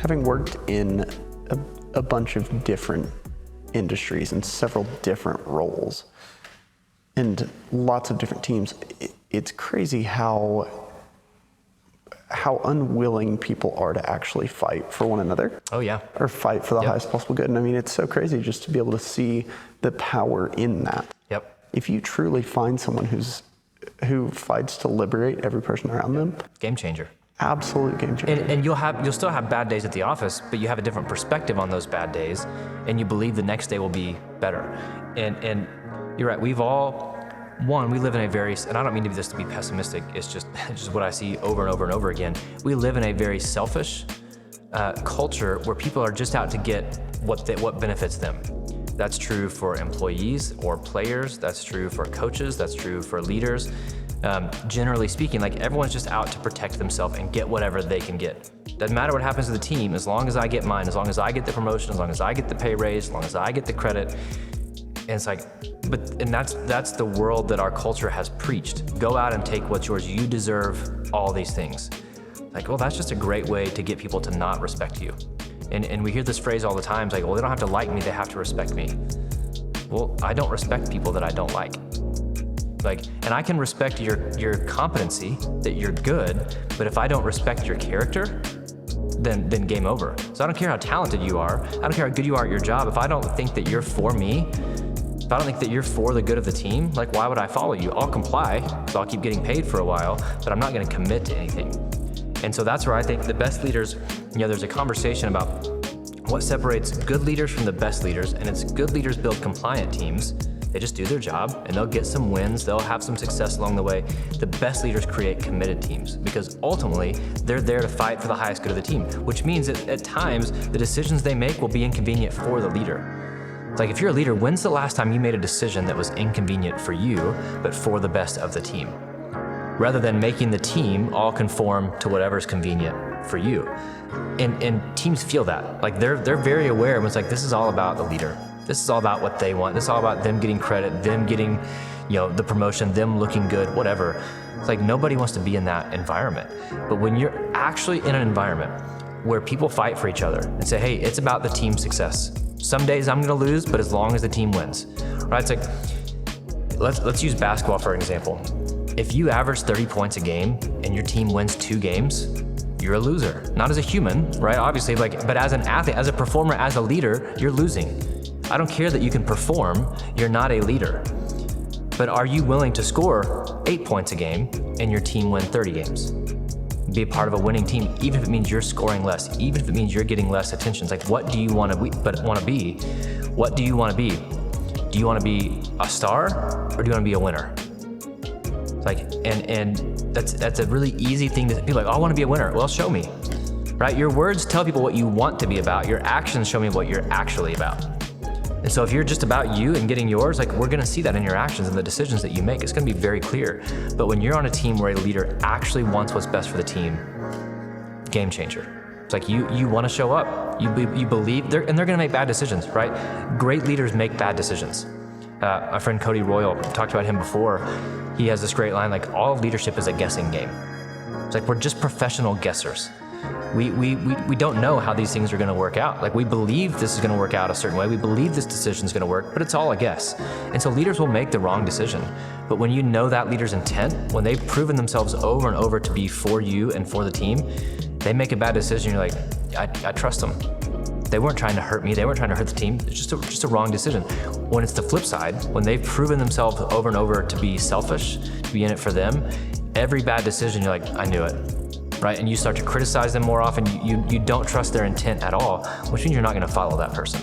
having worked in a bunch of different industries and several different roles and lots of different teams, it's crazy how unwilling people are to actually fight for one another. Oh yeah. Or fight for the highest possible good. And I mean, it's so crazy just to be able to see the power in that. Yep. If you truly find someone who fights to liberate every person around them, game changer. Absolute game changer. And you'll still have bad days at the office, but you have a different perspective on those bad days, and you believe the next day will be better. And you're right. We live in a very, and I don't mean this to be pessimistic. It's just what I see over and over and over again. We live in a very selfish culture where people are just out to get what benefits them. That's true for employees or players. That's true for coaches. That's true for leaders. Generally speaking, like everyone's just out to protect themselves and get whatever they can get. Doesn't matter what happens to the team, as long as I get mine, as long as I get the promotion, as long as I get the pay raise, as long as I get the credit. And it's like, and that's the world that our culture has preached. Go out and take what's yours. You deserve all these things. Like, well, that's just a great way to get people to not respect you. And we hear this phrase all the time, it's like, well, they don't have to like me, they have to respect me. Well, I don't respect people that I don't like. And I can respect your competency, that you're good, but if I don't respect your character, then game over. So I don't care how talented you are, I don't care how good you are at your job, if I don't think that you're for me, if I don't think that you're for the good of the team, like why would I follow you? I'll comply, so I'll keep getting paid for a while, but I'm not gonna commit to anything. And so that's where I think the best leaders, there's a conversation about what separates good leaders from the best leaders, and it's good leaders build compliant teams. They just do their job and they'll get some wins, they'll have some success along the way. The best leaders create committed teams because ultimately they're there to fight for the highest good of the team, which means that at times the decisions they make will be inconvenient for the leader. It's like if you're a leader, when's the last time you made a decision that was inconvenient for you, but for the best of the team? Rather than making the team all conform to whatever's convenient for you. And teams feel that. Like they're very aware when it's like, this is all about the leader. This is all about what they want. This is all about them getting credit, them getting, the promotion, them looking good, whatever. It's like nobody wants to be in that environment. But when you're actually in an environment where people fight for each other and say, hey, it's about the team's success. Some days I'm gonna lose, but as long as the team wins, right? It's like, let's use basketball for an example. If you average 30 points a game and your team wins 2 games, you're a loser. Not as a human, right? Obviously, but as an athlete, as a performer, as a leader, you're losing. I don't care that you can perform, you're not a leader. But are you willing to score 8 points a game and your team win 30 games? Be a part of a winning team, even if it means you're scoring less, even if it means you're getting less attention. It's like, what do you want to be? What do you want to be? Do you want to be a star or do you want to be a winner? And that's a really easy thing to be like, oh, I want to be a winner. Well, show me, right? Your words tell people what you want to be about. Your actions show me what you're actually about. And so if you're just about you and getting yours, like we're gonna see that in your actions and the decisions that you make. It's gonna be very clear. But when you're on a team where a leader actually wants what's best for the team, game changer. It's like you wanna show up. You believe, and they're gonna make bad decisions, right? Great leaders make bad decisions. My friend Cody Royal, talked about him before. He has this great line, like all leadership is a guessing game. It's like we're just professional guessers. We don't know how these things are gonna work out. Like we believe this is gonna work out a certain way. We believe this decision is gonna work, but it's all a guess. And so leaders will make the wrong decision. But when you know that leader's intent, when they've proven themselves over and over to be for you and for the team, they make a bad decision, you're like, I trust them. They weren't trying to hurt me, they weren't trying to hurt the team, it's just a wrong decision. When it's the flip side, when they've proven themselves over and over to be selfish, to be in it for them, every bad decision, you're like, I knew it, right? And you start to criticize them more often, you don't trust their intent at all, which means you're not gonna follow that person.